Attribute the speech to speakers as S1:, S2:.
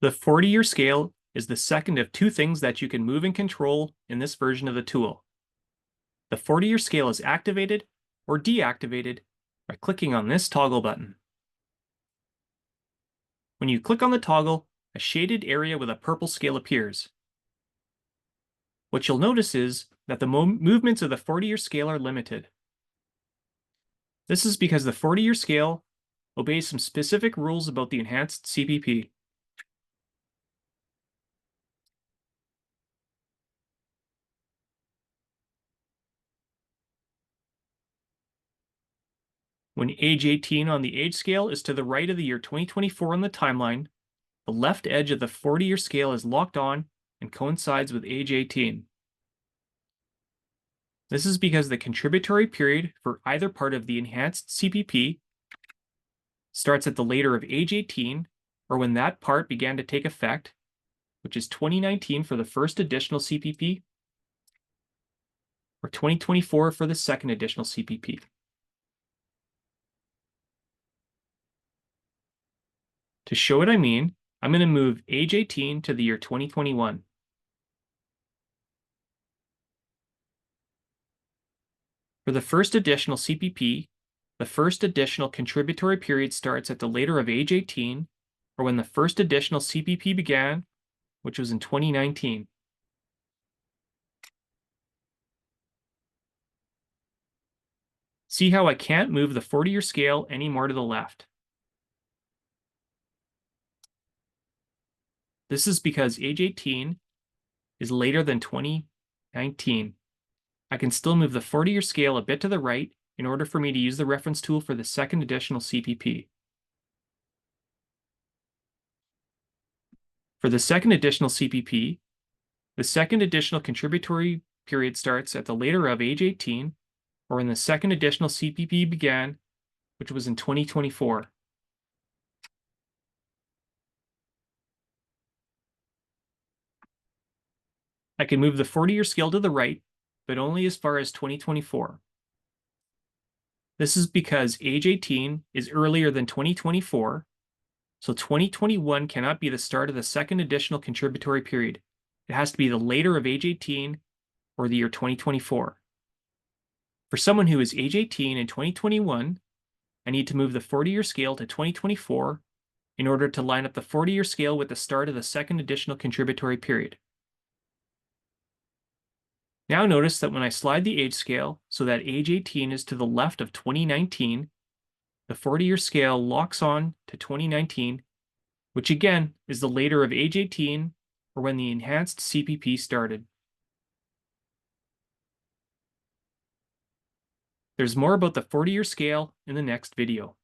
S1: The 40-year scale is the second of two things that you can move and control in this version of the tool. The 40-year scale is activated or deactivated by clicking on this toggle button. When you click on the toggle, a shaded area with a purple scale appears. What you'll notice is that the movements of the 40-year scale are limited. This is because the 40-year scale obeys some specific rules about the Enhanced CPP. When age 18 on the age scale is to the right of the year 2024 on the timeline, the left edge of the 40-year scale is locked on and coincides with age 18. This is because the contributory period for either part of the Enhanced CPP starts at the later of age 18, or when that part began to take effect, which is 2019 for the first additional CPP, or 2024 for the second additional CPP. To show what I mean, I'm going to move age 18 to the year 2021. For the first additional CPP, the first additional contributory period starts at the later of age 18, or when the first additional CPP began, which was in 2019. See how I can't move the 40-year scale any more to the left. This is because age 18 is later than 2019. I can still move the 40-year scale a bit to the right in order for me to use the reference tool for the second additional CPP. For the second additional CPP, the second additional contributory period starts at the later of age 18, or when the second additional CPP began, which was in 2024. I can move the 40-year scale to the right, but only as far as 2024. This is because age 18 is earlier than 2024, so 2021 cannot be the start of the second additional contributory period. It has to be the later of age 18 or the year 2024. For someone who is age 18 in 2021, I need to move the 40-year scale to 2024 in order to line up the 40-year scale with the start of the second additional contributory period. Now notice that when I slide the age scale so that age 18 is to the left of 2019, the 40-year scale locks on to 2019, which again is the later of age 18 or when the Enhanced CPP started. There's more about the 40-year scale in the next video.